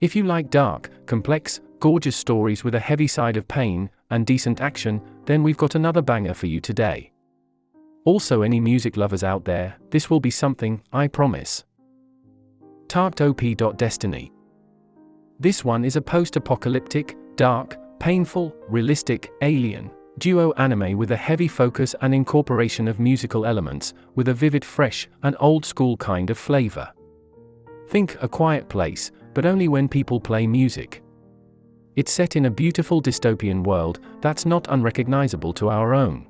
If you like dark, complex, gorgeous stories with a heavy side of pain and decent action, then we've got another banger for you today. Also, any music lovers out there, this will be something, I promise. Takt Op.Destiny. This one is a post-apocalyptic, dark, painful, realistic, alien duo anime with a heavy focus and incorporation of musical elements, with a vivid, fresh, and old-school kind of flavor. Think A Quiet Place, but only when people play music. It's set in a beautiful dystopian world that's not unrecognizable to our own.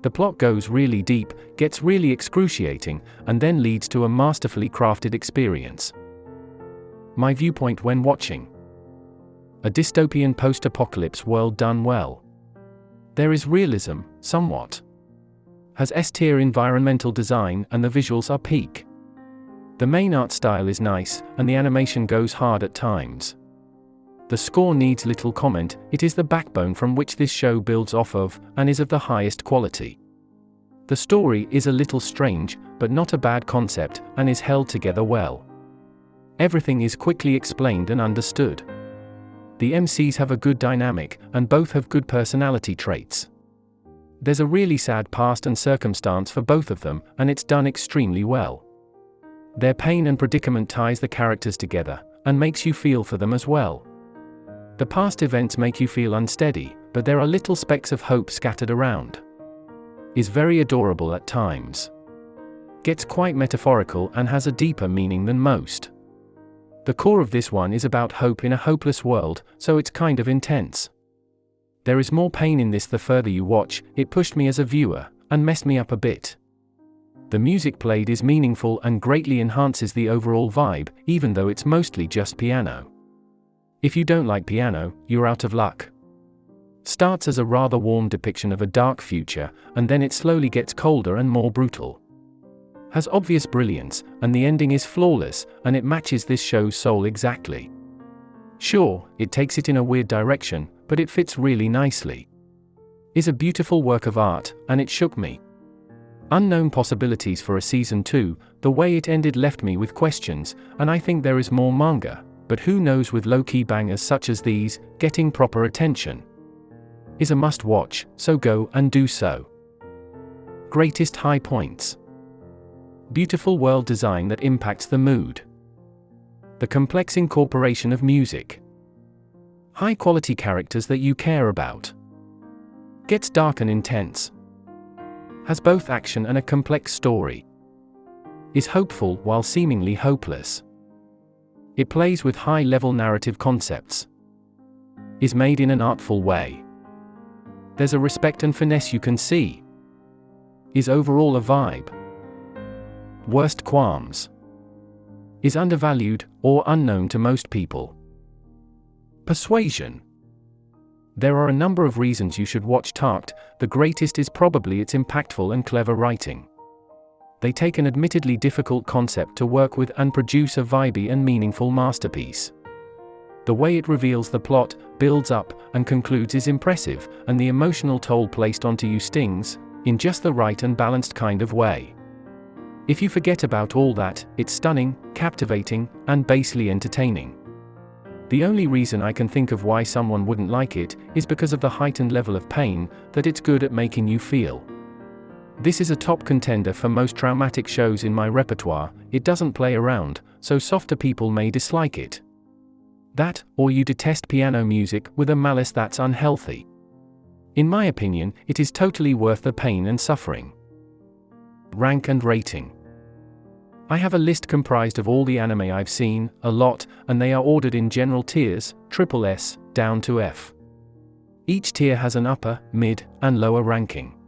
The plot goes really deep, gets really excruciating, and then leads to a masterfully crafted experience. My viewpoint when watching. A dystopian post-apocalypse world done well. There is realism, somewhat. Has S-tier environmental design and the visuals are peak. The main art style is nice, and the animation goes hard at times. The score needs little comment, it is the backbone from which this show builds off of, and is of the highest quality. The story is a little strange, but not a bad concept, and is held together well. Everything is quickly explained and understood. The MCs have a good dynamic, and both have good personality traits. There's a really sad past and circumstance for both of them, and it's done extremely well. Their pain and predicament ties the characters together, and makes you feel for them as well. The past events make you feel unsteady, but there are little specks of hope scattered around. Is very adorable at times. Gets quite metaphorical and has a deeper meaning than most. The core of this one is about hope in a hopeless world, so it's kind of intense. There is more pain in this the further you watch, it pushed me as a viewer, and messed me up a bit. The music played is meaningful and greatly enhances the overall vibe, even though it's mostly just piano. If you don't like piano, you're out of luck. Starts as a rather warm depiction of a dark future, and then it slowly gets colder and more brutal. Has obvious brilliance, and the ending is flawless, and it matches this show's soul exactly. Sure, it takes it in a weird direction, but it fits really nicely. Is a beautiful work of art, and it shook me. Unknown possibilities for a season 2, the way it ended left me with questions, and I think there is more manga, but who knows with low-key bangers such as these, getting proper attention. Is a must-watch, so go and do so. Greatest high points. Beautiful world design that impacts the mood. The complex incorporation of music. High-quality characters that you care about. Gets dark and intense. Has both action and a complex story. Is hopeful while seemingly hopeless. It plays with high-level narrative concepts. Is made in an artful way. There's a respect and finesse you can see. Is overall a vibe. Worst qualms. Is undervalued, or unknown to most people. Persuasion. There are a number of reasons you should watch Takt, the greatest is probably its impactful and clever writing. They take an admittedly difficult concept to work with and produce a vibey and meaningful masterpiece. The way it reveals the plot, builds up, and concludes is impressive, and the emotional toll placed onto you stings, in just the right and balanced kind of way. If you forget about all that, it's stunning, captivating, and basely entertaining. The only reason I can think of why someone wouldn't like it is because of the heightened level of pain that it's good at making you feel. This is a top contender for most traumatic shows in my repertoire. It doesn't play around, so softer people may dislike it. That, or you detest piano music with a malice that's unhealthy. In my opinion, it is totally worth the pain and suffering. Rank and rating. I have a list comprised of all the anime I've seen, a lot, and they are ordered in general tiers, SS, down to F. Each tier has an upper, mid, and lower ranking.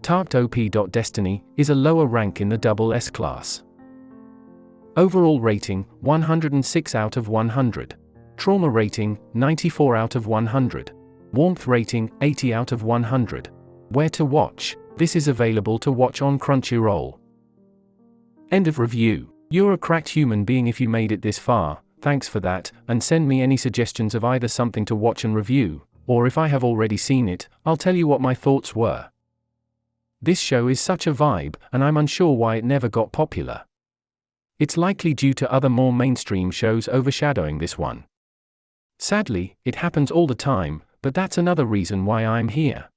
Takt Op.Destiny is a lower rank in the SS class. Overall rating, 106 out of 100. Trauma rating, 94 out of 100. Warmth rating, 80 out of 100. Where to watch? This is available to watch on Crunchyroll. End of review. You're a cracked human being if you made it this far, thanks for that, and send me any suggestions of either something to watch and review, or if I have already seen it, I'll tell you what my thoughts were. This show is such a vibe, and I'm unsure why it never got popular. It's likely due to other more mainstream shows overshadowing this one. Sadly, it happens all the time, but that's another reason why I'm here.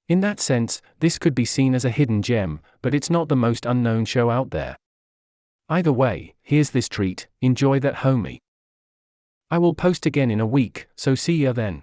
In that sense, this could be seen as a hidden gem, but it's not the most unknown show out there. Either way, here's this treat, enjoy that, homie. I will post again in a week, so see ya then.